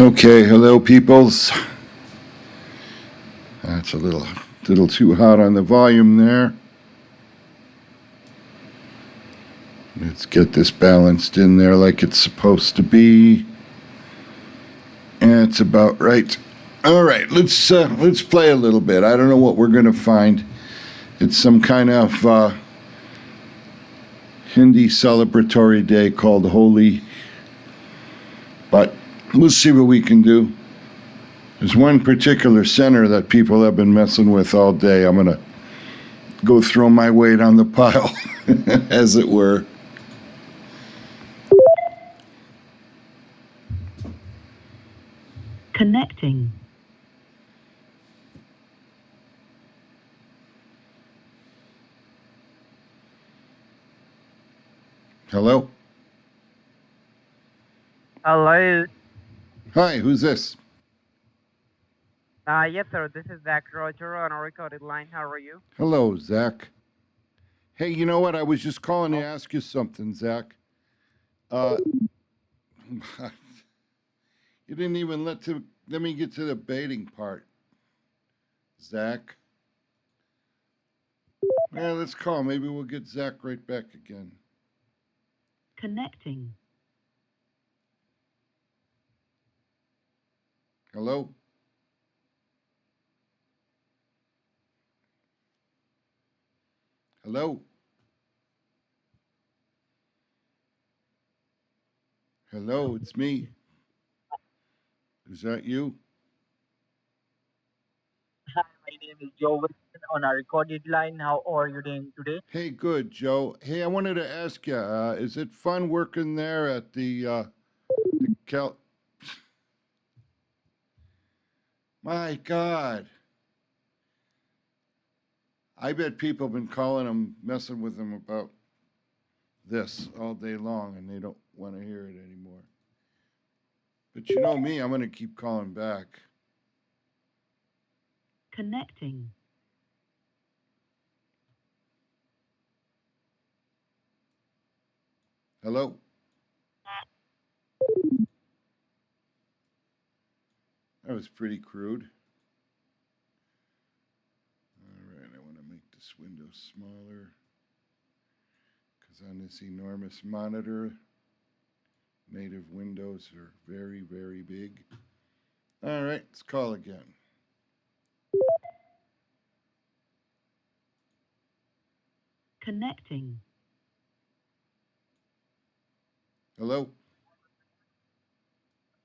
Okay, hello, peoples. That's a little too hot on the volume there. Let's get this balanced in there like it's supposed to be. And it's about right. All right, let's play a little bit. I don't know what we're gonna find. It's some kind of Hindi celebratory day called Holi, but we'll see what we can do. There's one particular center that people have been messing with all day. I'm gonna go throw my weight on the pile, as it were. Connecting. Hello? Hello. Hi, who's this? Yes, sir. This is Zach Roger on a recorded line. How are you? Hello, Zach. Hey, you know what? I was just calling to Oh, ask you something, Zach. Uh, you didn't even let me get to the baiting part, Zach. Yeah, let's call. Maybe we'll get Zach right back again. Connecting. Hello? Hello? Hello, it's me. Is that you? hi, my name is Joe Wilson on a recorded line. How are you doing today? Hey, good, Joe. Hey, I wanted to ask you, is it fun working there at the Cal? My God. I bet people have been calling him, messing with him about this all day long, and they don't want to hear it anymore. But you know me, I'm going to keep calling back. Connecting. Hello? That was pretty crude. All right, I want to make this window smaller because on this enormous monitor, native windows are very, very big. All right, let's call again. Connecting. Hello?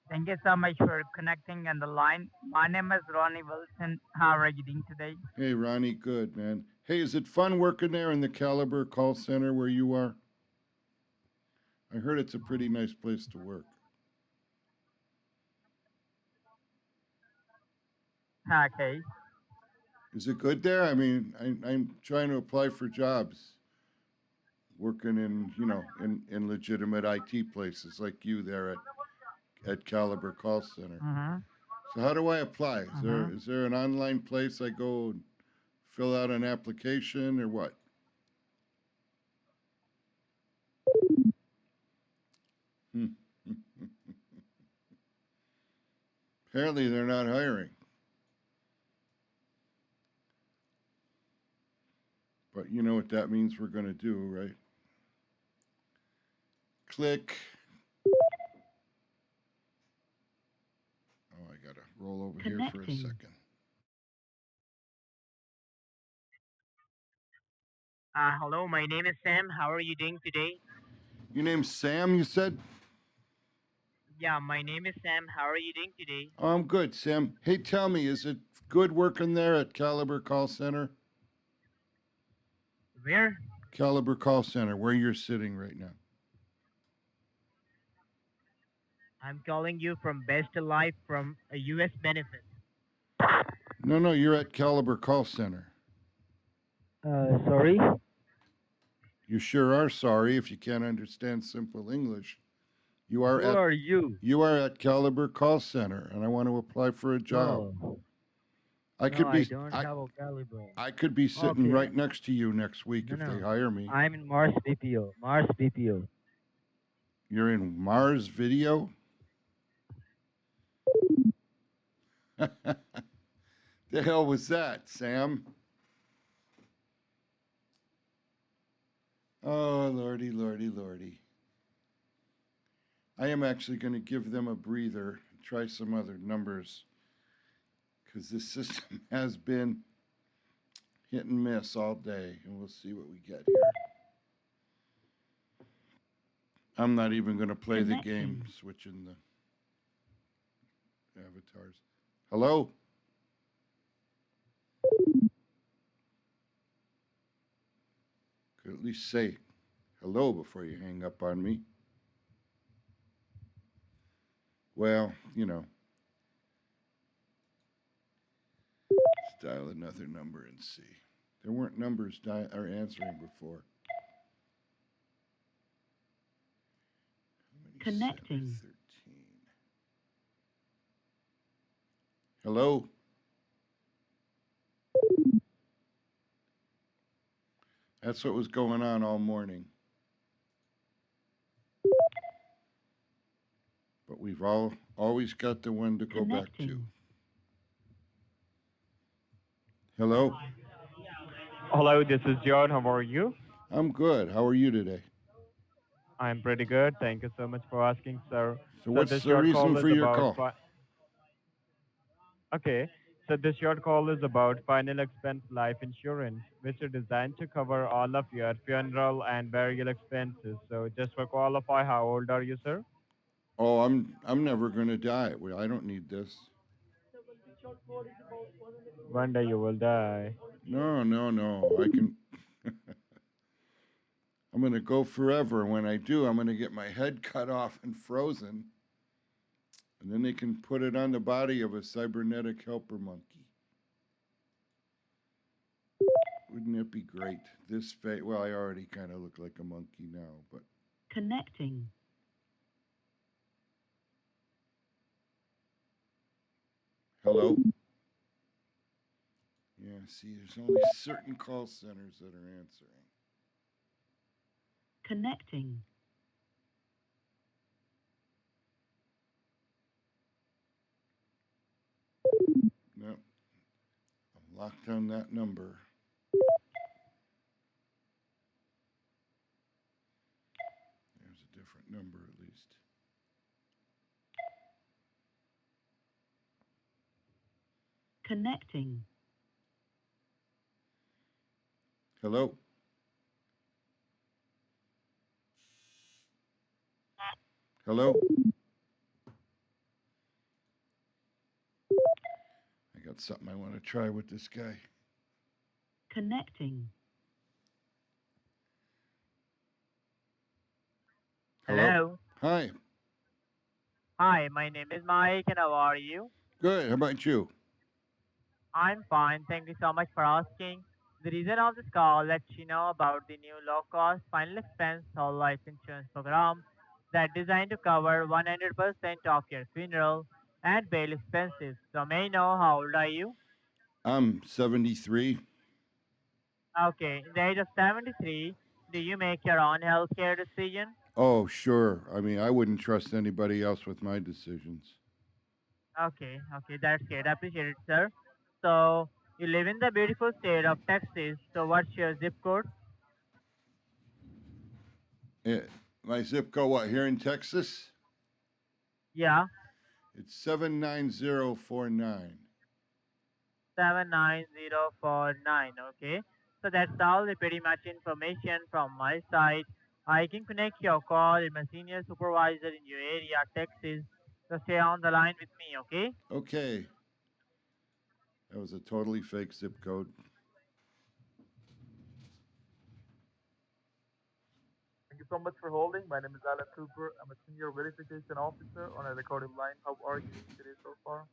Thank you so much for connecting on the line. My name is Ronnie Wilson. How are you doing today? Hey, Ronnie, good, man. Hey, is it fun working there in the Caliber call center where you are? I heard it's a pretty nice place to work. Okay. Is it good there? I mean, I'm trying to apply for jobs, working in legitimate IT places like you there at Caliber Call Center. Mm-hmm. So how do I apply? Mm-hmm. Is there an online place I go and fill out an application or what? Hmm. Apparently they're not hiring. But you know what that means we're going to do, right? Click. Oh, I got to roll over here for a Connecting. second. Hello, my name is Sam. How are you doing today? Your name's Sam, you said? Yeah, my name is Sam. How are you doing today? Oh, I'm good, Sam. Hey, tell me, is it good working there at Caliber Call Center? Where? Caliber Call Center, where you're sitting right now. I'm calling you from Best Life from a U.S. benefit. No, no, you're at Caliber Call Center. Sorry? You sure are sorry if you can't understand simple English. You are Who at are you? you are at Caliber Call Center, and I want to apply for a job. No, I no, could I be don't I have a caliber. I could be sitting Okay, right next to you next week no, if they no. hire me. I'm in Mars BPO. Mars BPO. You're in Mars Video. The hell was that, Sam? Oh, lordy, lordy, lordy. I am actually going to give them a breather and try some other numbers because this system has been hit and miss all day, and we'll see what we get here. I'm not even going to play the game Connecting. switching the avatars. Hello? Could at least say hello before you hang up on me. Well, let's dial another number and see. There weren't numbers answering before. How many Connecting. 13. Hello? That's what was going on all morning. But we've always got the one to go back to. Connecting. Hello? Hello, this is John. How are you? I'm good. How are you today? I'm pretty good. Thank you so much for asking, sir. So So what's this the short reason call is for your about call? okay. So this short call is about final expense life insurance, which is designed to cover all of your funeral and burial expenses. So just for qualify, how old are you, sir? Oh, I'm never going to die. Well, I don't need this. One day you will die. No, no, no. I can I'm going to go forever. When I do, I'm going to get my head cut off and frozen. And then they can put it on the body of a cybernetic helper monkey. Wouldn't it be great? This face, well, I already kind of look like a monkey now, but Connecting. hello? Yeah, see, there's only certain call centers that are answering. Connecting. No, I'm locked on that number. There's a different number at least. Connecting. Hello? Hello? I got something I want to try with this guy. Connecting. Hello. Hi. Hi, my name is Mike, and how are you? Good. How about you? I'm fine. Thank you so much for asking. The reason of this call lets you know about the new low-cost final expense whole life insurance program that's designed to cover 100% of your funeral and bail expenses. So may I know how old are you? I'm 73. Okay, in the age of 73, do you make your own healthcare decision? Oh, sure. I mean, I wouldn't trust anybody else with my decisions. Okay, that's great. I appreciate it, sir. So you live in the beautiful state of Texas. So what's your zip code? Eh, my zip code, what, here in Texas? Yeah, It's 79049. 79049. Okay, so that's all the pretty much information from my side. I can connect your call with my senior supervisor in your area, Texas. So stay on the line with me, okay? Okay. That was a totally fake zip code. Thank you so much for holding. My name is Alan Cooper. I'm a senior verification officer on a recorded line. How are you today so far?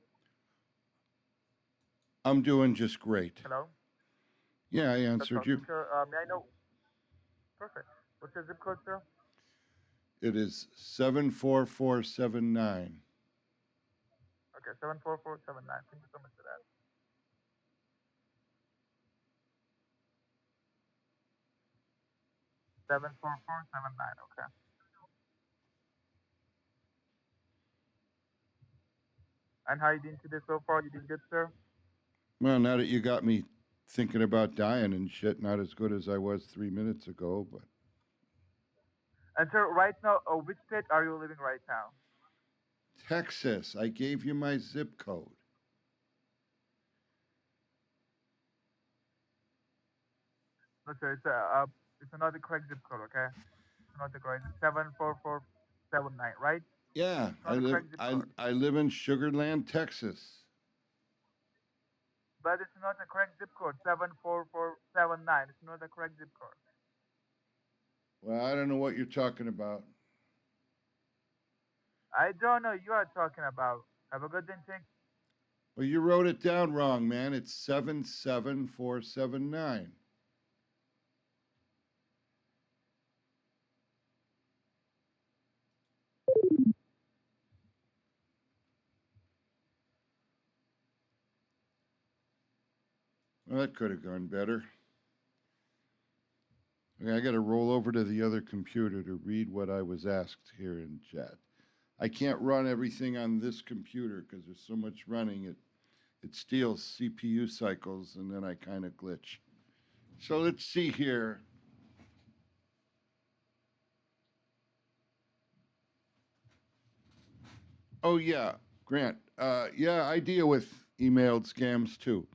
I'm doing just great. Hello? Yeah, I That's answered awesome, you. sir. May I know? Perfect. What's your zip code, sir? It is 74479. Okay, 74479. Thank you so much for that. Seven four four seven nine. Okay. And how you doing today so far? You doing good, sir? Well, now that you got me thinking about dying and shit, not as good as I was 3 minutes ago, but And sir, right now, which state are you living right now? Texas, I gave you my zip code. No, sir, it's not the correct zip code, okay? It's not the correct. It's 74479, right? Yeah, It's not the correct zip code. I live in Sugarland, Texas. But it's not the correct zip code. 74479. It's not the correct zip code. Well, I don't know what you're talking about. I don't know you are talking about. Have a good day. Thank Well, you wrote it down wrong, man. It's 77479. Well, that could have gone better. Okay, I got to roll over to the other computer to read what I was asked here in chat. I can't run everything on this computer because there's so much running. It steals CPU cycles, and then I kind of glitch. So let's see here. Oh yeah, Grant. Yeah, I deal with emailed scams too.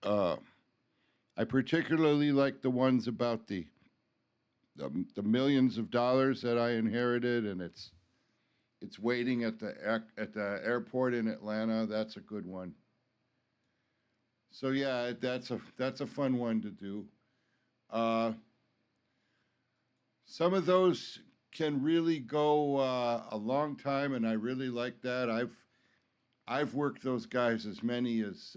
Uh, I particularly like the ones about the millions of dollars that I inherited, and it's waiting at the airport in Atlanta. That's a good one. So yeah, that's a fun one to do. Uh, some of those can really go a long time, and I really like that. I've worked those guys as many as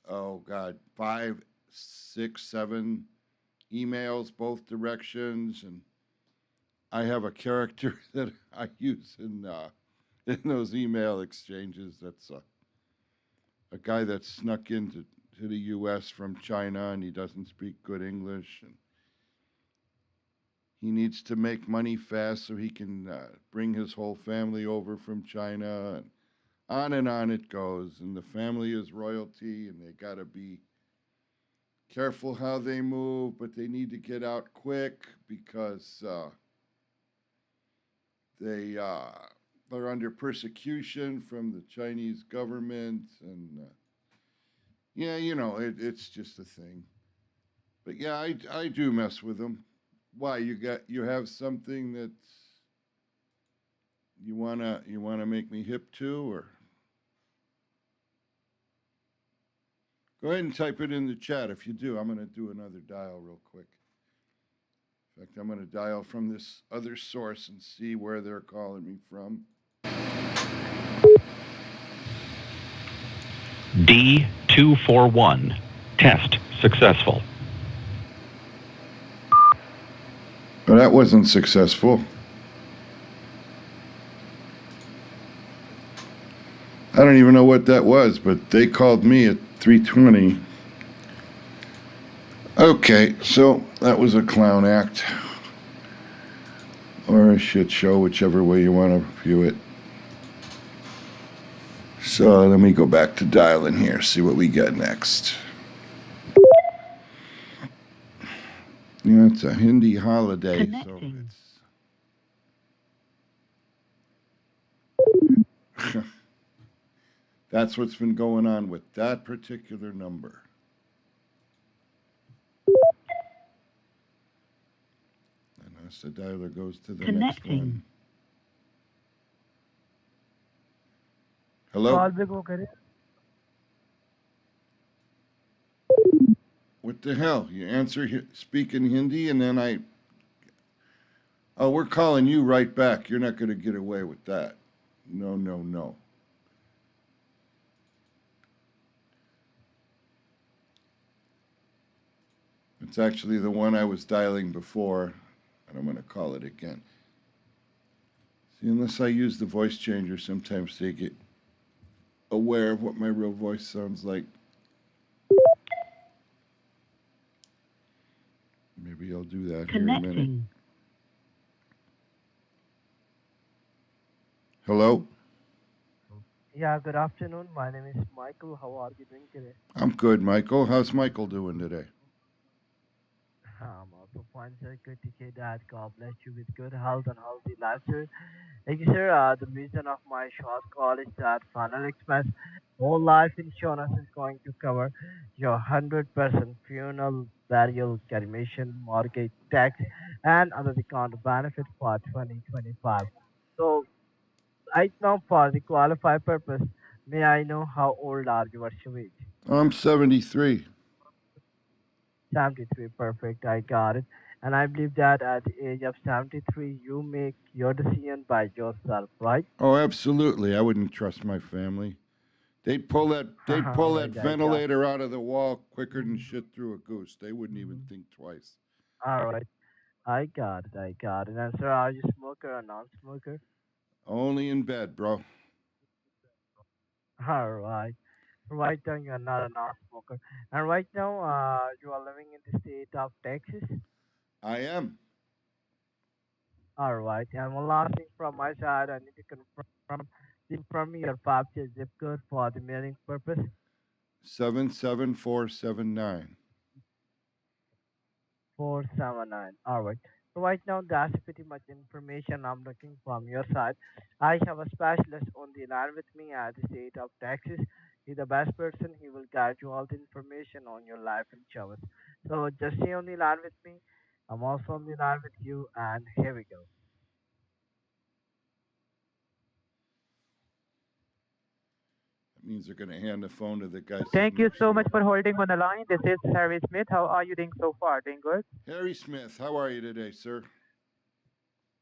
oh god, 5, 6, 7 emails both directions, and I have a character that I use in those email exchanges. That's a guy that snuck into the U.S. from China, and he doesn't speak good English, and he needs to make money fast so he can bring his whole family over from China, and on it goes. And the family is royalty, and they got to be careful how they move, but they need to get out quick because they're under persecution from the Chinese government, and yeah, it's just a thing. But yeah, I do mess with them. Why you have something that you wanna make me hip to, or go ahead and type it in the chat if you do. I'm gonna do another dial real quick. In fact, I'm gonna dial from this other source and see where they're calling me from. D241. Test successful. Well, that wasn't successful. I don't even know what that was, but they called me at 3:20. Okay, so that was a clown act. Or a shit show, whichever way you want to view it. So let me go back to dialing here, see what we get next. Yeah, it's a Hindi holiday, Connecting. so that's what's been going on with that particular number. And as the dialer goes to the next Connecting. one. Hello? Call back, okay? What the hell? You speak in Hindi, and then oh, we're calling you right back. You're not going to get away with that. No, no, no. It's actually the one I was dialing before, and I'm going to call it again. See, unless I use the voice changer, sometimes they get aware of what my real voice sounds like. Maybe I'll do that here in a minute. Connecting. Hello? Yeah, good afternoon. My name is Michael. How are you doing today? I'm good, Michael. How's Michael doing today? I'm also fine, sir. Good to hear that. God bless you with good health and healthy life, sir. Thank you, sir. The reason of my short call is that Final Express whole life insurance is going to cover your 100% funeral, burial, cremation, mortgage, tax, and other account benefit for 2025. So, right now, for the qualified purpose, may I know how old are you? What's your age? I'm 73. 73, perfect. I got it. And I believe that at the age of 73, you make your decision by yourself, right? Oh, absolutely. I wouldn't trust my family. They'd pull that Alright, I got ventilator out of the wall quicker than Mhm, shit through a goose. They wouldn't even mhm. think twice. Alright, I got it. I got it. And sir, are you smoker or non-smoker? Only in bed, bro. Alright. Right now, you are not a non-smoker. And right now, you are living in the state of Texas. I am. Alright. And one last thing from my side, I need to confirm your five-year zip code for the mailing purpose. 77479. 479. All right. So right now, that's pretty much information I'm looking from your side. I have a specialist on the line with me at the state of Texas. He's the best person. He will guide you all the information on your life insurance. So just stay on the line with me. I'm also on the line with you, and here we go. That means they're going to hand the phone to the guy sitting Thank you next so to much him. for holding on the line. This is Harry Smith. How are you doing so far? Doing good? Harry Smith, how are you today, sir?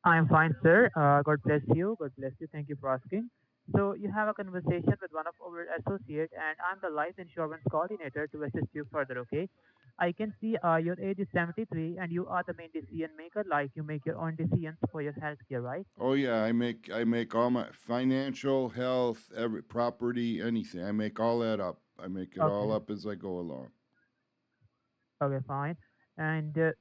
I'm fine, sir. God bless you. God bless you. Thank you for asking. So you have a conversation with one of our associate, and I'm the life insurance coordinator to assist you further. Okay. I can see your age is 73, and you are the main decision maker. Like you make your own decisions for your healthcare, right? Oh yeah, I make all my financial, health, every property, anything. I make all that up. I make it all Okay. up as I go along. Okay, fine. And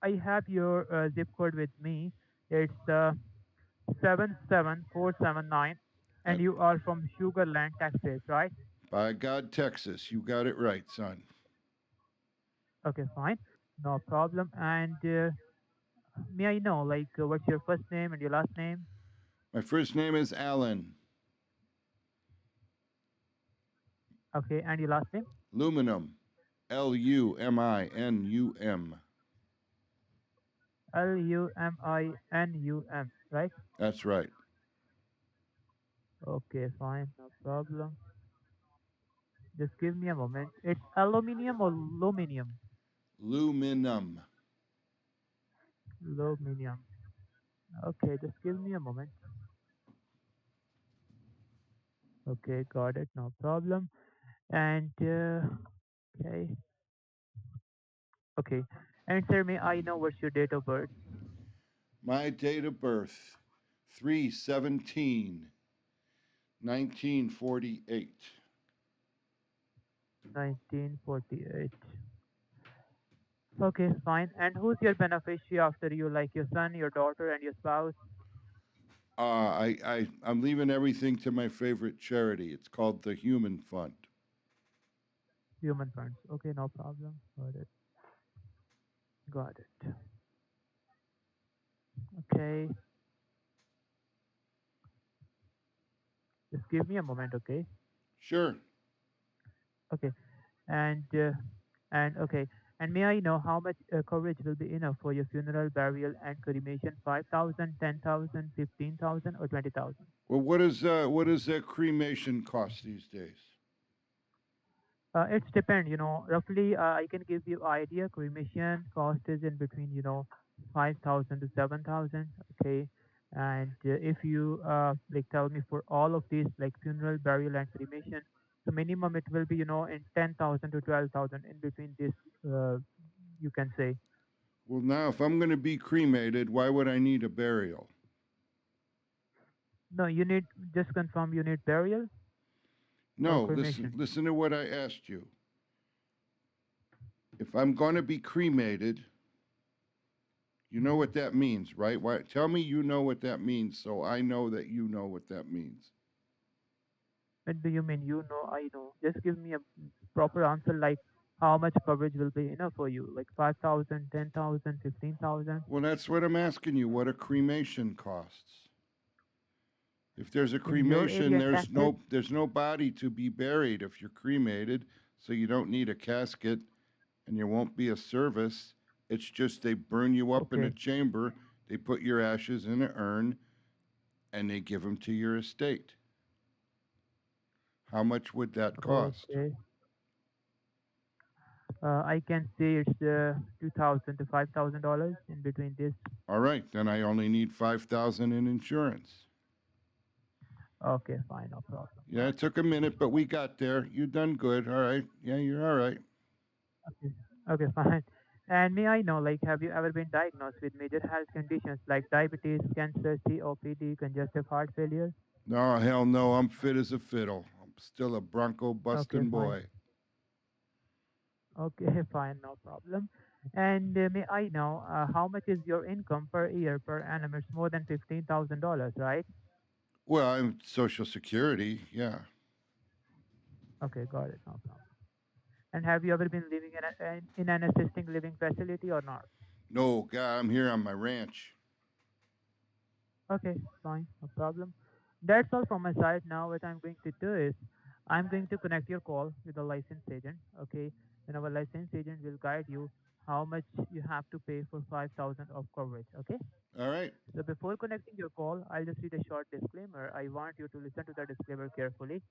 I have your zip code with me. It's 77479, and And you are from Sugar Land, Texas, right? by God, Texas, you got it right, son. Okay, fine. No problem. And may I know, like, what's your first name and your last name? My first name is Alan Okay, and your last name? Luminum, Luminum. Luminum, right? That's right. Okay, fine. No problem. Just give me a moment. It's aluminium or aluminium? Luminum. Aluminium. Okay, just give me a moment. Okay, got it. No problem. And, okay, okay. And sir, may I know what's your date of birth? My date of birth, 3/17, 1948. 1948. Okay, fine. And who's your beneficiary after you, like your son, your daughter, and your spouse? I'm leaving everything to my favorite charity. It's called the Human Fund. Human funds. Okay, no problem. Got it. Got it. Okay, just give me a moment, okay? Sure. Okay, and okay, and may I know how much coverage will be enough for your funeral, burial, and cremation? 5,000, 10,000, 15,000, or 20,000? Well, what does that cremation cost these days? It's depend, roughly, I can give you idea. Cremation cost is in between, 5,000 to 7,000. Okay. And if you like tell me for all of these, like funeral, burial, and cremation, the minimum it will be, in 10,000 to 12,000 in between this, you can say. Well, now if I'm going to be cremated, why would I need a burial? No, you need, just confirm you need burial or No, listen, cremation. listen to what I asked you. If I'm going to be cremated, you know what that means, right? Why, tell me you know what that means so I know that you know what that means. What do you mean? You know, I know. Just give me a proper answer like how much coverage will be enough for you? Like 5,000, 10,000, 15,000. Well, that's what I'm asking you. What a cremation costs. If there's a In your cremation, area, Texas? there's no body to be buried if you're cremated, so you don't need a casket and there won't be a service. It's just they burn you up in a Okay. chamber, they put your ashes in an urn, and they give them to your estate. How much would that cost? Okay. I can say it's $2,000 to $5,000 in between this. All right, then I only need 5,000 in insurance. Okay, fine, no problem. Yeah, it took a minute, but we got there. You done good. All right. Yeah, you're all right. Okay, okay, fine. And may I know, like, have you ever been diagnosed with major health conditions like diabetes, cancer, COPD, congestive heart failure? No, hell no. I'm fit as a fiddle. I'm still a Bronco Okay, busting fine. boy. Okay, fine, no problem. And may I know how much is your income per year per annum? It's more than $15,000, right? Well, I'm Social Security. Yeah. Okay, got it, no problem. And have you ever been living in an assisting living facility or not? No, God, I'm here on my ranch. Okay, fine, no problem. That's all from my side. Now, what I'm going to do is I'm going to connect your call with the licensed agent. Okay, and our licensed agent will guide you how much you have to pay for 5,000 of coverage. Okay. All right. So before connecting your call, I'll just read a short disclaimer. I want you to listen to the disclaimer carefully,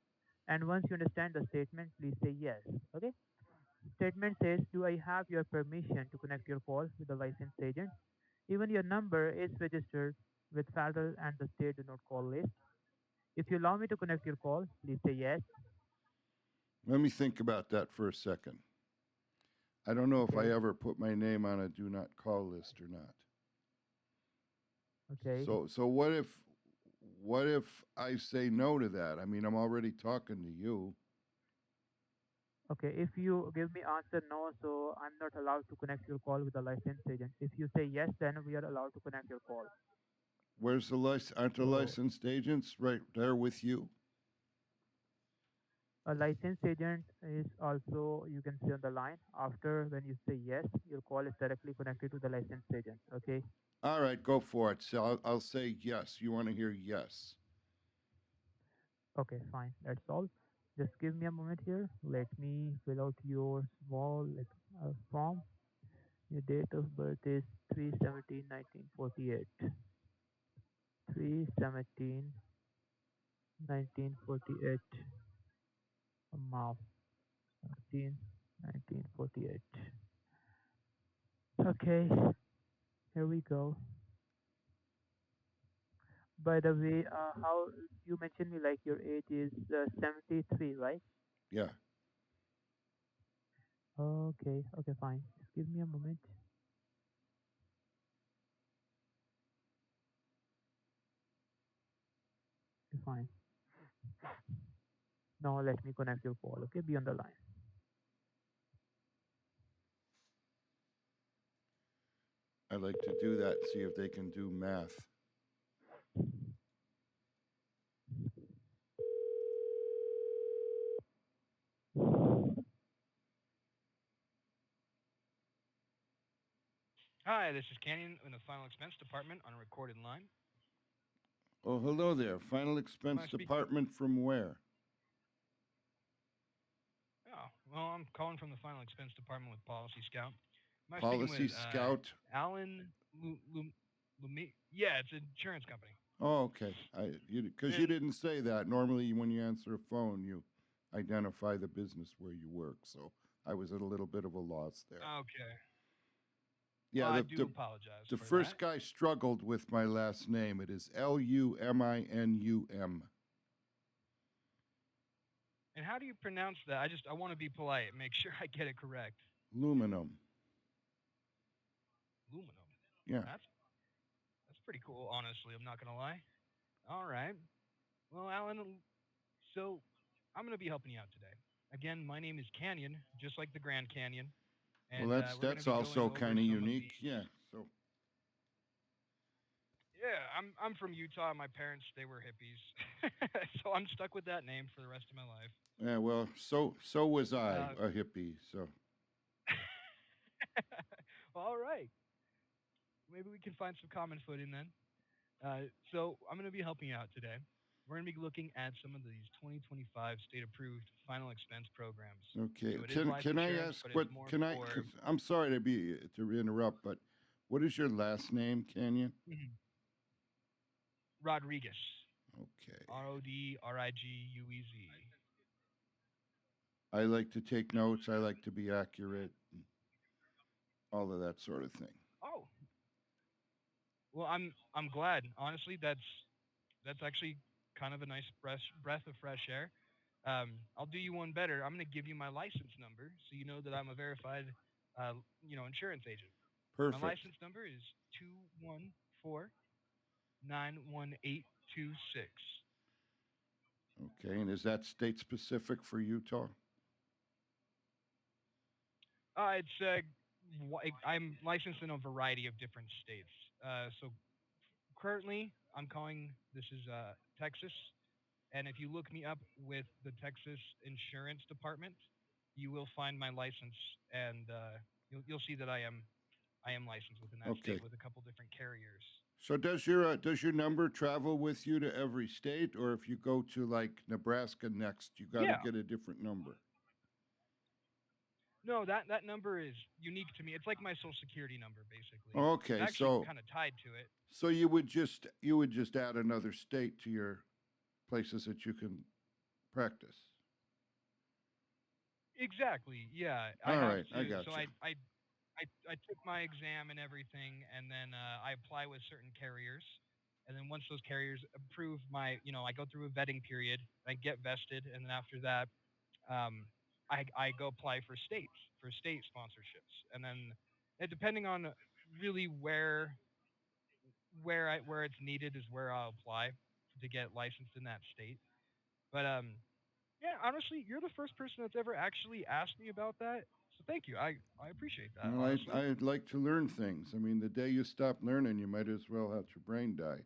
and once you understand the statement, please say yes. Okay. Statement says, "Do I have your permission to connect your call with the licensed agent? Even your number is registered with federal and the state do not call list. If you allow me to connect your call, please say yes." Let me think about that for a second. I don't know if I Okay. ever put my name on a do not call list or not. Okay. So what if I say no to that? I mean, I'm already talking to you. Okay. If you give me answer no, so I'm not allowed to connect your call with the licensed agent. If you say yes, then we are allowed to connect your call. Where's the aren't the So licensed agents right there with you? a licensed agent is also, you can say, on the line. After when you say yes, your call is directly connected to the licensed agent. Okay. All right, go for it. So I'll say yes. You want to hear yes? Okay, fine. That's all. Just give me a moment here. Let me fill out your small form. Your date of birth is 3/17/1948. 3/17/1948. Amount 1948. Okay, here we go. By the way, how you mentioned me like your age is 73, right? Yeah. Okay, okay, fine. Just give me a moment. Okay, fine. Now let me connect your call. Okay, be on the line. I'd like to do that, see if they can do math. Hi, this is Canyon in the Final Expense Department on a recorded line. Oh, hello there. Final expense speaking? department from where? Oh, well, I'm calling from the Final Expense Department with Policy Scout. Am I Policy speaking with Scout. Alan Lumi? Yeah, it's an insurance company. Oh, okay. Because you And- didn't say that. Normally, when you answer a phone, you identify the business where you work. So I was at a little bit of a loss there. Okay. Yeah, Well, I the, do the, apologize the for first that. guy struggled with my last name. It is Luminum. And how do you pronounce that? I want to be polite. Make sure I get it correct. Aluminum. Aluminum. Yeah. That's pretty cool, honestly. I'm not going to lie. All right. Well, Alan, so I'm going to be helping you out today. Again, my name is Canyon, just like the Grand Canyon. And Well, we're gonna that's be also going over kind of some of unique. the- Yeah. So Yeah, I'm from Utah. My parents, they were hippies. So I'm stuck with that name for the rest of my life. Yeah, well, so was I, Uh, a hippie. So all right. Maybe we can find some common footing then. So I'm going to be helping you out today. We're going to be looking at some of these 2025 state-approved final expense programs. okay, So it is life can I insurance, ask but it's what more can I? for 'Cause I'm sorry to interrupt, but what is your last name, Canyon? Mhm. Rodriguez. Okay, Rodriguez. I like to take notes. I like to be accurate, and all of that sort of thing. Oh, well, I'm glad. Honestly, that's actually kind of a nice breath of fresh air. I'll do you one better. I'm going to give you my license number so you know that I'm a verified, insurance agent. My Perfect. license number is 214-91826. Okay, and is that state specific for Utah? I'm licensed in a variety of different states. So currently, I'm calling this is Texas, and if you look me up with the Texas Insurance Department, you will find my license, and you'll see that I am licensed within that Okay. state with a couple different carriers. So does your number travel with you to every state, or if you go to like Nebraska next, you got to Yeah. get a different number? No, that number is unique to me. It's like my social security number, basically. Okay, It's actually so kind of tied to it. so you would just add another state to your places that you can practice. Exactly. Yeah. All have right, I to. got So you. I took my exam and everything, and then I apply with certain carriers, and then once those carriers approve my, I go through a vetting period. I get vested, and then after that, um, I go apply for state sponsorships, and then depending on really where it's needed is where I'll apply to get licensed in that state. But yeah, honestly, you're the first person that's ever actually asked me about that. So thank you. I appreciate that, Well, honestly. I'd like to learn things. I mean, the day you stop learning, you might as well let your brain die.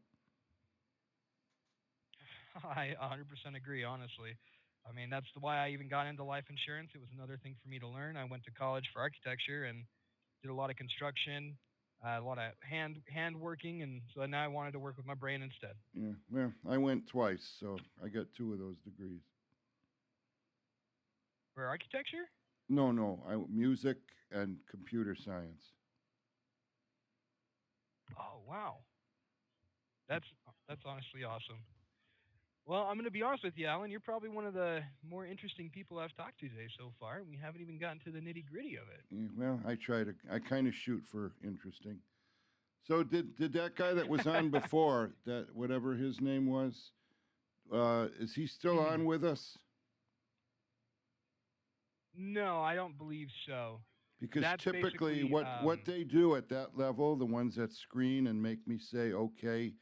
I 100% agree, honestly. I mean, that's why I even got into life insurance. It was another thing for me to learn. I went to college for architecture and did a lot of construction, a lot of hand working, and so now I wanted to work with my brain instead. Yeah. Well, I went twice, so I got 2 of those degrees. For architecture? No, music and computer science. Oh, wow. That's honestly awesome. Well, I'm going to be honest with you, Alan. You're probably one of the more interesting people I've talked to today so far, and we haven't even gotten to the nitty gritty of it. Yeah, well, I kind of shoot for interesting. So did that guy that was on before, that whatever his name was, is he still on with us? No, I don't believe so. Because That's typically basically, what they do at that level, the ones that screen and make me say okay,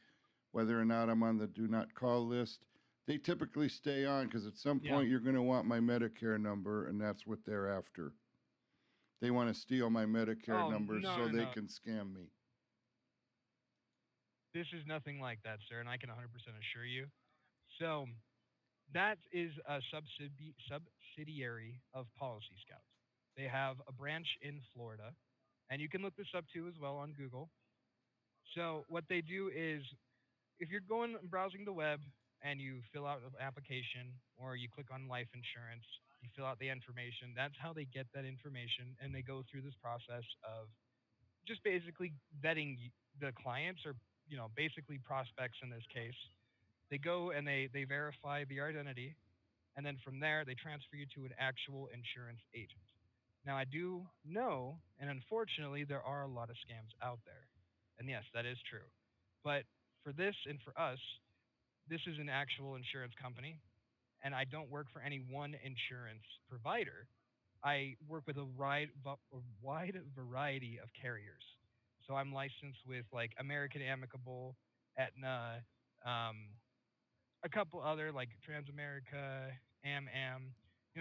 whether or not I'm on the do not call list, they typically stay on because at some Yeah. point you're going to want my Medicare number, and that's what they're after. They want to steal my Medicare Oh, number no, so no, they no. can scam me. This is nothing like that, sir, and I can 100% assure you. So, that is a subsidiary of Policy Scouts. They have a branch in Florida, and you can look this up too as well on Google. So, what they do is if you're going and browsing the web and you fill out an application or you click on life insurance, you fill out the information, that's how they get that information, and they go through this process of just basically vetting the clients or basically prospects in this case. They go and they verify the identity, and then from there they transfer you to an actual insurance agent. Now I do know, and unfortunately there are a lot of scams out there, and yes, that is true. But for this and for us, this is an actual insurance company, and I don't work for any one insurance provider. I work with a wide variety of carriers. So I'm licensed with like American Amicable, Aetna, um, a couple other like Transamerica, AmAm,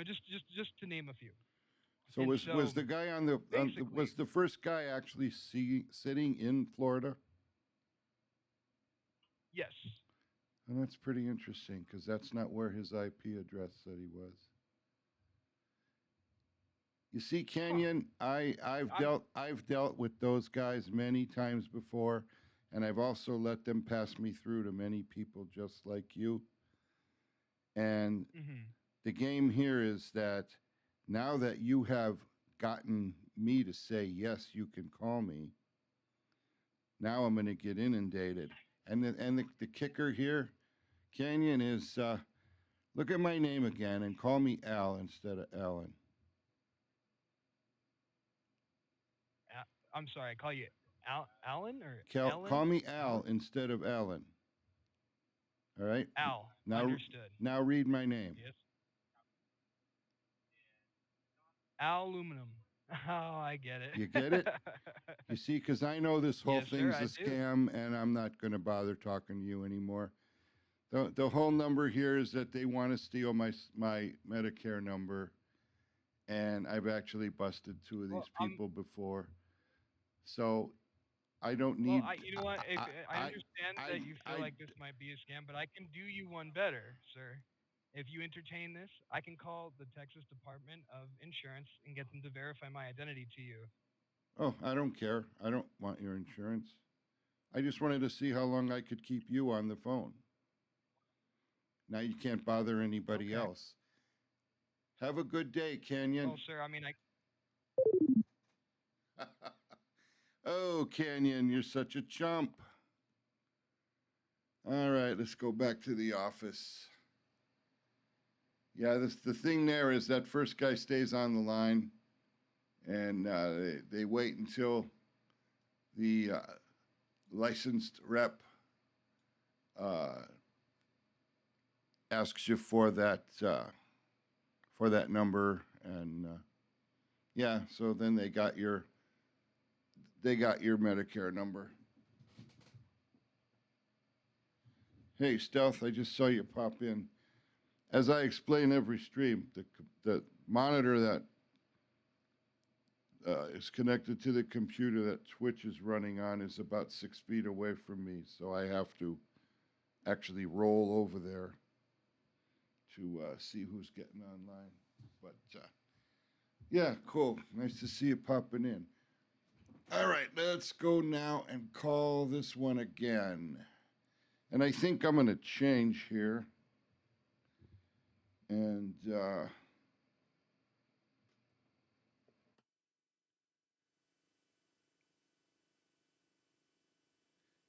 just to name a few. So And was so the guy basically, was the first guy actually sitting in Florida? Yes. And that's pretty interesting because that's not where his IP address said he was. You see, Kenyon, I've dealt with those guys many times before, and I've also let them pass me through to many people just like you. And Mm-hmm. the game here is that now that you have gotten me to say yes, you can call me. Now I'm going to get inundated, and the kicker here, Kenyon, is look at my name again and call me Al instead of Alan. I'm sorry. I call you Alan or Call Ellen? me Al instead of Alan. All right. Al. Now, Understood. now read my name. Yes. Aluminum. Oh, I get it. You get it? You see, because I know this whole Yes, sir, thing's I a do. scam, and I'm not going to bother talking to you anymore. The whole number here is that they want to steal my Medicare number, and I've actually busted two of Well, these people before. So I don't well, need. you know what? If I I, understand I, that you feel I, like this might be a scam, but I can do you one better, sir. If you entertain this, I can call the Texas Department of Insurance and get them to verify my identity to you. oh, I don't care. I don't want your insurance. I just wanted to see how long I could keep you on the phone. Now you can't bother anybody Okay. else. Have a good day, Kenyon. Well, sir, I mean, Oh, Kenyon, you're such a chump. All right, let's go back to the office. Yeah, the thing there is that first guy stays on the line, and they wait until the licensed rep asks you for that number, and yeah, so then they got your Medicare number. Hey, Stealth, I just saw you pop in. As I explain every stream, the monitor that is connected to the computer that Twitch is running on is about 6 feet away from me, so I have to actually roll over there to see who's getting online. But yeah, cool. Nice to see you popping in. All right, let's go now and call this one again. And I think I'm going to change here. And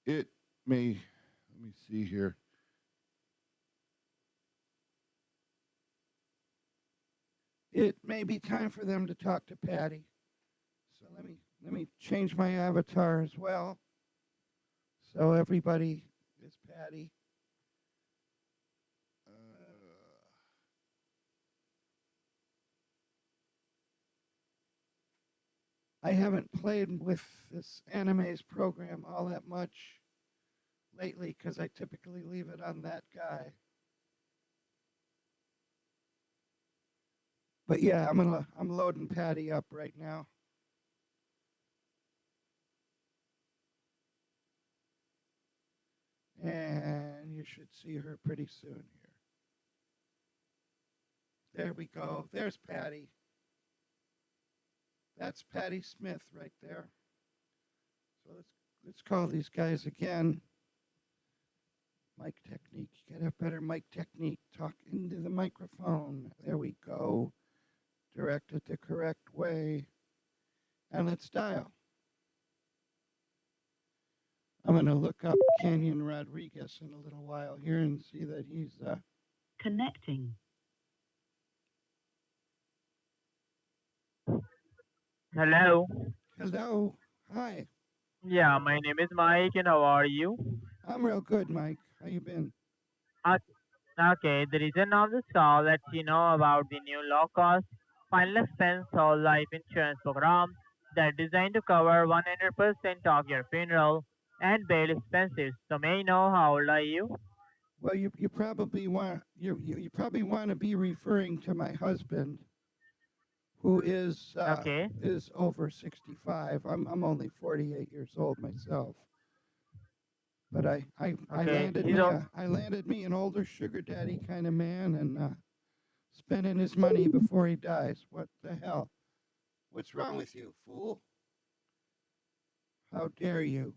it may, let me see here. It may be time for them to talk to Patty. So let me change my avatar as well. So everybody is Patty. I haven't played with this Animes program all that much lately because I typically leave it on that guy. But yeah, I'm loading Patty up right now. And you should see her pretty soon here. There we go. There's Patty. That's Patty Smith right there. So let's call these guys again. Mic technique. You gotta have better mic technique. Talk into the microphone. There we go. Direct it the correct way. And let's dial. I'm going to look up Kenyon Rodriguez in a little while here and see that he's... Connecting. Hello. Hello. Hi. Yeah, my name is Mike, and how are you? I'm real good, Mike. How you been? Okay, the reason of this call lets you know about the new low-cost, final expense whole life insurance program that's designed to cover 100% of your funeral and bail expenses. So may I know how old are you? Well, you probably want you probably want to be referring to my husband, who is Okay. over 65. I'm only 48 years old myself. But I Okay, landed he's me all. I landed me an older sugar daddy kind of man, and spending his money before he dies. What the hell? What's wrong with you, fool? How dare you?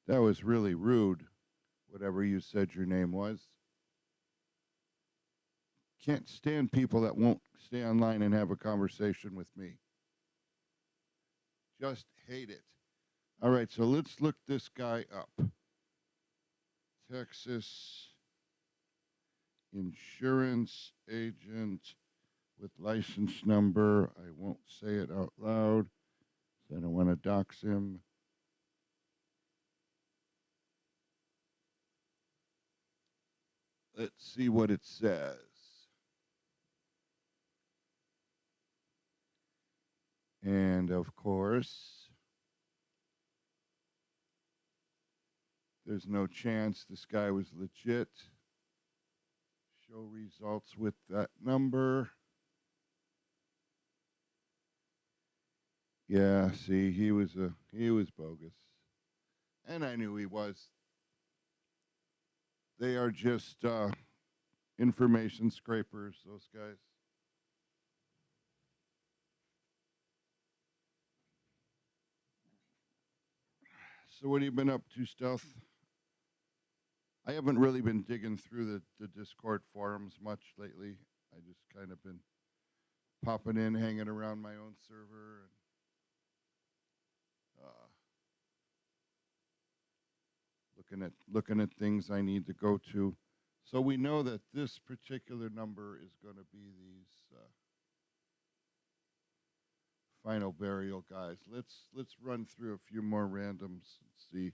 That was really rude, whatever you said your name was. Can't stand people that won't stay online and have a conversation with me. Just hate it. All right, so let's look this guy up. Texas insurance agent with license number. I won't say it out loud, so I don't want to dox him. Let's see what it says. And of course, there's no chance this guy was legit. Show results with that number. Yeah, see, he was bogus. And I knew he was. They are just information scrapers, those guys. So what have you been up to, Stealth? I haven't really been digging through the Discord forums much lately. I just kind of been popping in, hanging around my own server, and looking at things I need to go to. So we know that this particular number is going to be these final burial guys. Let's run through a few more randoms and see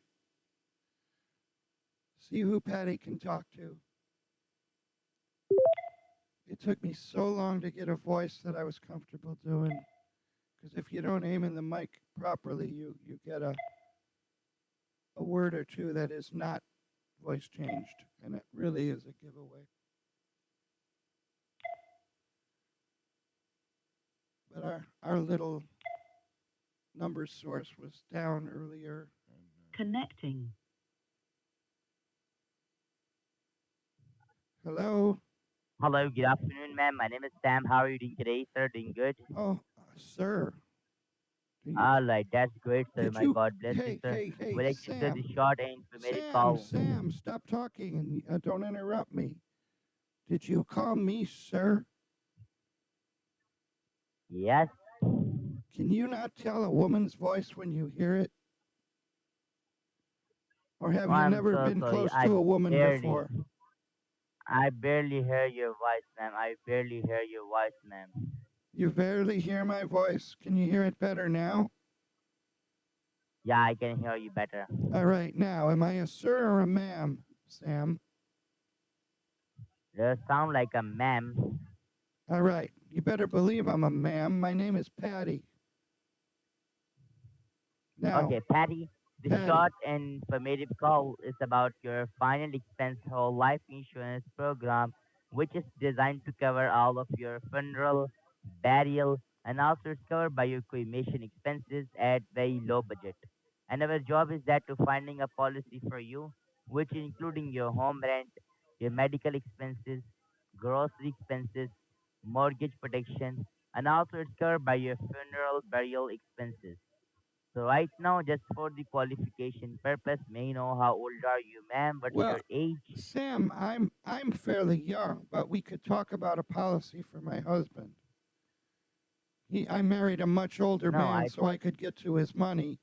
who Patty can talk to. It took me so long to get a voice that I was comfortable doing. Because if you don't aim in the mic properly, you get a word or two that is not voice changed, and it really is a giveaway. But our little number source was down earlier. Connecting. Hello? Hello, good afternoon, ma'am. My name is Sam. How are you doing today, sir? Doing good? Oh, sir. All right, that's great, sir. Did My you? God bless you, sir. Well, actually, sir, the short and informative call. Sam, stop talking and don't interrupt me. Did you call me, sir? Yes. Can you not tell a woman's voice when you hear it? Or have Oh, you I'm never so been sorry. close to a woman before? I barely hear your voice, ma'am. I barely hear your voice, ma'am. You barely hear my voice. Can you hear it better now? Yeah, I can hear you better. All right, now, am I a sir or a ma'am, Sam? You sound like a ma'am. All right, you better believe I'm a ma'am. My name is Patty. Now, Okay, Patty. The Patty. short and informative call is about your final expense whole life insurance program, which is designed to cover all of your funeral, burial, and also it's covered by your cremation expenses at very low budget. And our job is that to finding a policy for you, which including your home rent, your medical expenses, grocery expenses, mortgage protection, and also it's covered by your funeral burial expenses. So right now, just for the qualification purpose, may I know how old are you, ma'am? What's Well, your age? Sam, I'm fairly young, but we could talk about a policy for my husband. I married a much older No, man, so I could get to his money,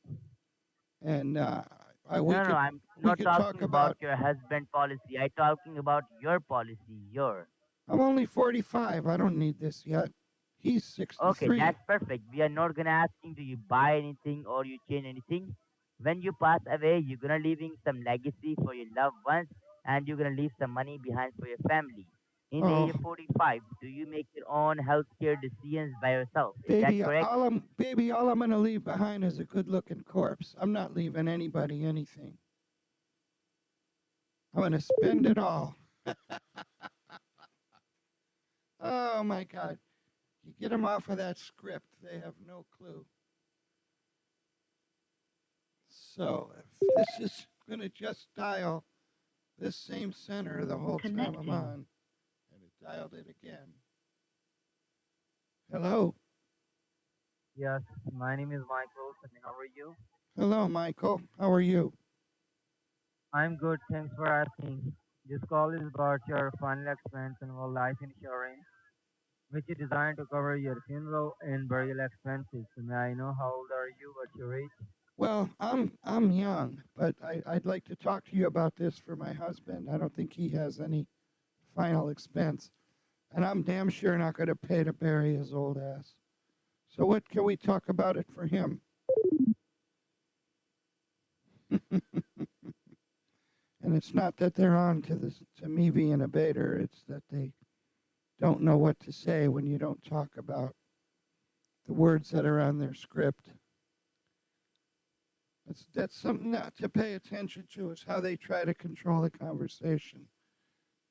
and we no, could I'm we not could talk talking about about. your husband policy. I'm talking about your policy, your. I'm only 45. I don't need this yet. He's Okay, 63. that's perfect. We are not gonna asking do you buy anything or you change anything. When you pass away, you're gonna leaving some legacy for your loved ones, and you're gonna leave some money behind for your family. In the age Oh, of 45, do you make your own healthcare decisions by yourself? Is that baby, correct? all I'm gonna leave behind is a good-looking corpse. I'm not leaving anybody anything. I'm gonna spend it all. Oh my God! You get them off of that script, they have no clue. So if this is going to just dial this same center the whole time I'm Connecting. on, and it dialed it again. Hello? Yes, my name is Michael. And how are you? Hello, Michael. How are you? I'm good. Thanks for asking. This call is about your final expense and life insurance, which is designed to cover your funeral and burial expenses. So may I know how old are you? What's your age? Well, I'm young, but I'd like to talk to you about this for my husband. I don't think he has any final expense, and I'm damn sure not going to pay to bury his old ass. So what can we talk about it for him? And it's not that they're on to this to me being a baiter. It's that they don't know what to say when you don't talk about the words that are on their script. That's something not to pay attention to, is how they try to control the conversation.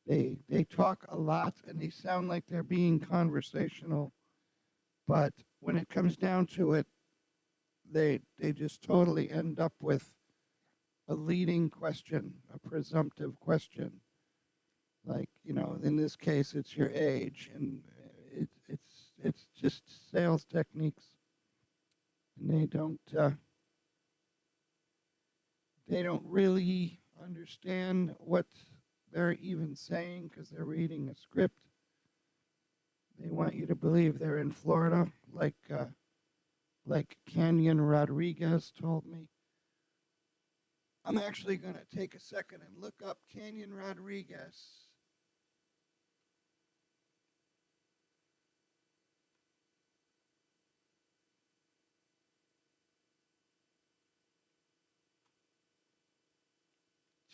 They talk a lot and they sound like they're being conversational, but when it comes down to it, they just totally end up with a leading question, a presumptive question. Like, in this case, it's your age, and it's just sales techniques, and they don't really understand what they're even saying because they're reading a script. They want you to believe they're in Florida, like Canyon Rodriguez told me. I'm actually going to take a second and look up Canyon Rodriguez.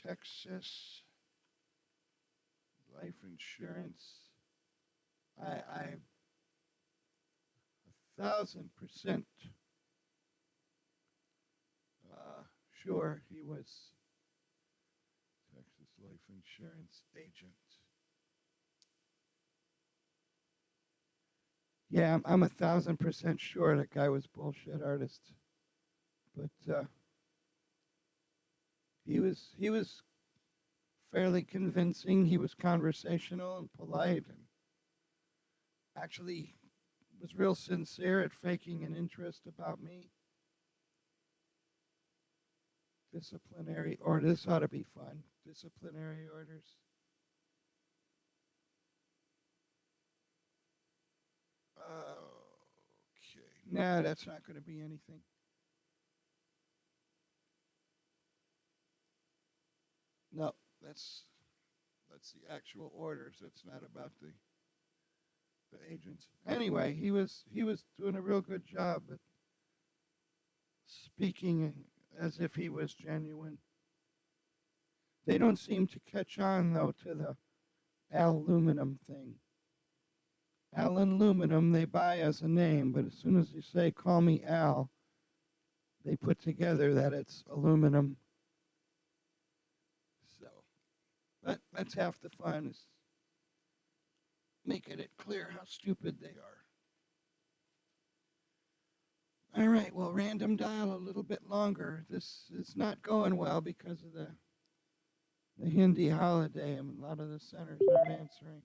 Texas life insurance. I'm 1,000% sure he was Texas life insurance agent. Yeah, I'm 1,000% sure that guy was bullshit artist, but he was fairly convincing. He was conversational and polite, and actually was real sincere at faking an interest about me. Disciplinary order. This ought to be fun. Disciplinary orders. Okay. Nah, that's not going to be anything. No, that's the actual orders. That's not about the agents. Anyway, he was doing a real good job at speaking as if he was genuine. They don't seem to catch on though to the aluminum thing. Aluminum they buy as a name, but as soon as you say call me Al, they put together that it's aluminum. So that's half the fun, is making it clear how stupid they are. All right, well, random dial a little bit longer. This is not going well because of the Hindi holiday, and a lot of the centers aren't answering.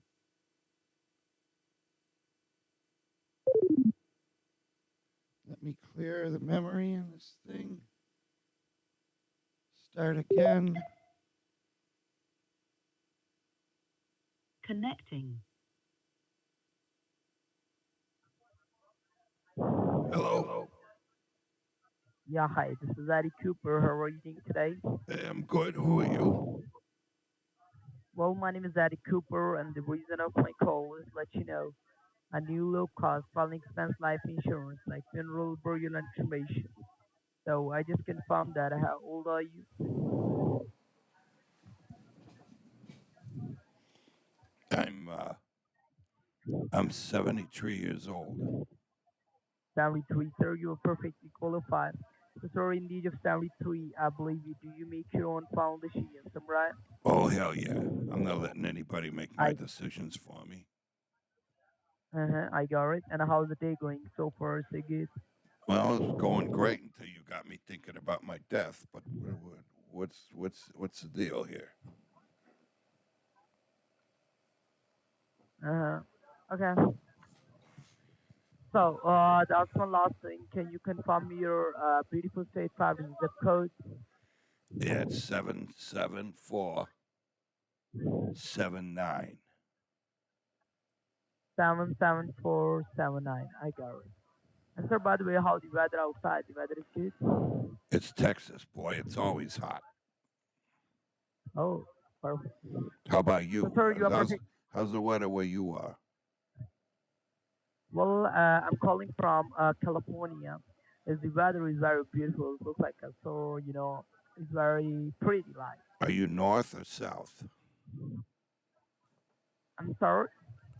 Let me clear the memory in this thing. Start again. Connecting. Hello. Yeah, hi. This is Eddie Cooper. How are you doing today? I'm good. Who are you? Well, my name is Eddie Cooper, and the reason of my call is to let you know a new low-cost, falling expense life insurance, like funeral, burial, and cremation. So I just confirmed that. How old are you? I'm 73 years old. 73, sir. You're perfectly qualified. So, sir, in the age of 73, I believe you do. You make your own foundation, am I right? Oh, hell yeah. I'm not letting anybody make my I decisions for me. I got it. And how's the day going so far? So good. Well, it's going great until you got me thinking about my death. But what's the deal here? Okay. So, that's one last thing. Can you confirm your beautiful state private zip code? Yeah, it's 77479. 77479. I got it. And sir, by the way, how the weather outside? The weather is good. It's Texas, boy. It's always hot. Oh, perfect. How about So, you? sir, you are perfect. How's the weather where you are? Well, I'm calling from California. As the weather is very beautiful, it looks like so it's very pretty. Like, Are you north or south? I'm sorry.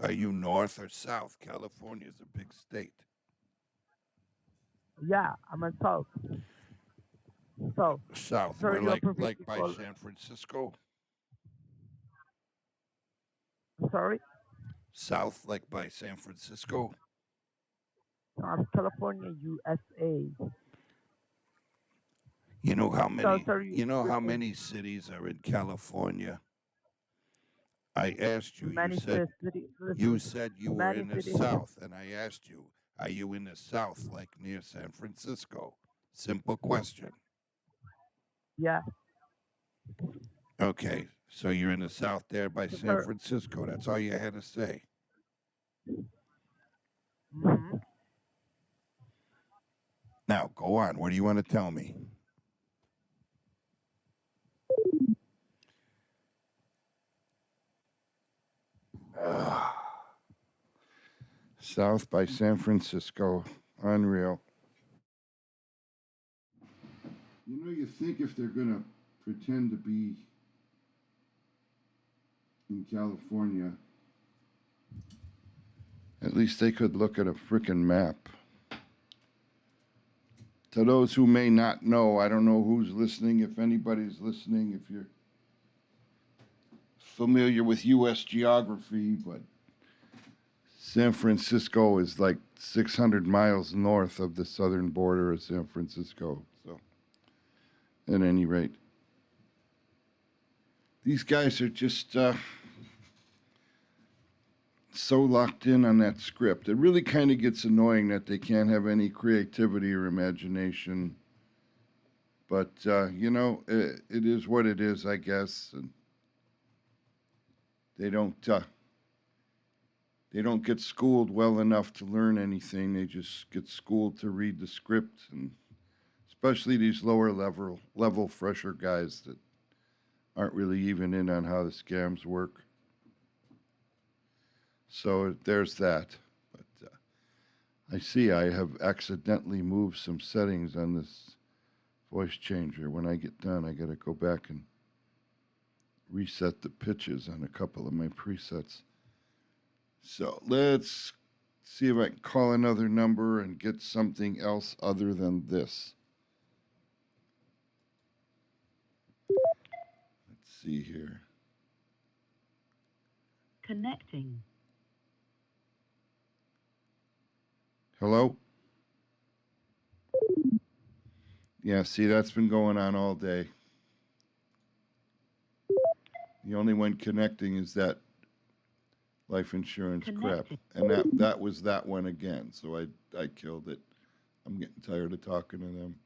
Are you north or south? California is a big state. Yeah, I'm in South. So, South, sir, we're you are like perfectly by call. San Francisco. I'm sorry. South, like by San Francisco. I'm California, USA. You know how So, many? sir, You know how many cities are in California? I asked you. many cities. You said you were Many in the cities. south, and I asked you, are you in the south, like near San Francisco? Simple question. Yeah. Okay, so you're in the south there by So, San sir. Francisco. That's all you had to say. hmm Now, go on. What do you want to tell me? South by San Francisco. Unreal. You know, you think if they're going to pretend to be in California, at least they could look at a frickin' map. To those who may not know, I don't know who's listening, if anybody's listening, if you're familiar with U.S. geography, but San Francisco is like 600 miles north of the southern border of San Francisco. So, at any rate, these guys are just so locked in on that script. It really kind of gets annoying that they can't have any creativity or imagination. But, it is what it is, I guess. And they don't get schooled well enough to learn anything. They just get schooled to read the script, and especially these lower level fresher guys that aren't really even in on how the scams work. So there's that. But I see I have accidentally moved some settings on this voice changer. When I get done, I got to go back and reset the pitches on a couple of my presets. So let's see if I can call another number and get something else other than this. Let's see here. Connecting. Hello? Yeah, see, that's been going on all day. The only one connecting is that life insurance crap. And that was that one again. So I killed it. I'm getting tired of talking to them.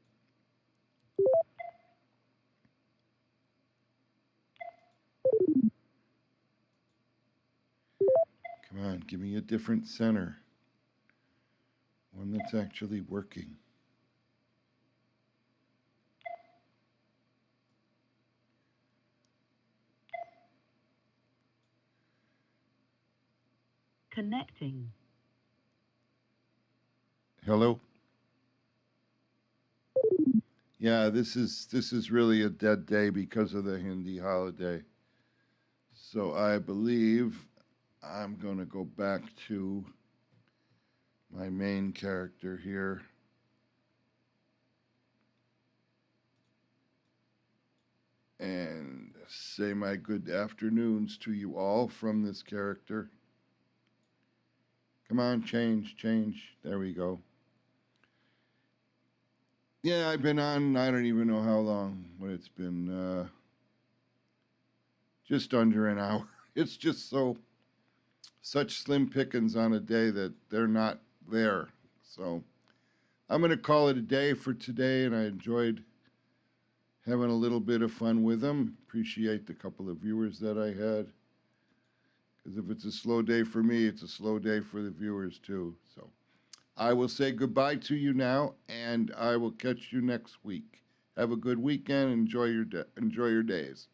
Come on, give me a different center. One that's actually working. Connecting. Hello? Yeah, this is really a dead day because of the Hindi holiday. So I believe I'm going to go back to my main character here. And say my good afternoons to you all from this character. Come on, change. There we go. Yeah, I've been on, I don't even know how long, but it's been just under an hour. It's just such slim pickings on a day that they're not there. So I'm going to call it a day for today, and I enjoyed having a little bit of fun with them. Appreciate the couple of viewers that I had. Because if it's a slow day for me, it's a slow day for the viewers too. So I will say goodbye to you now, and I will catch you next week. Have a good weekend. Enjoy your days.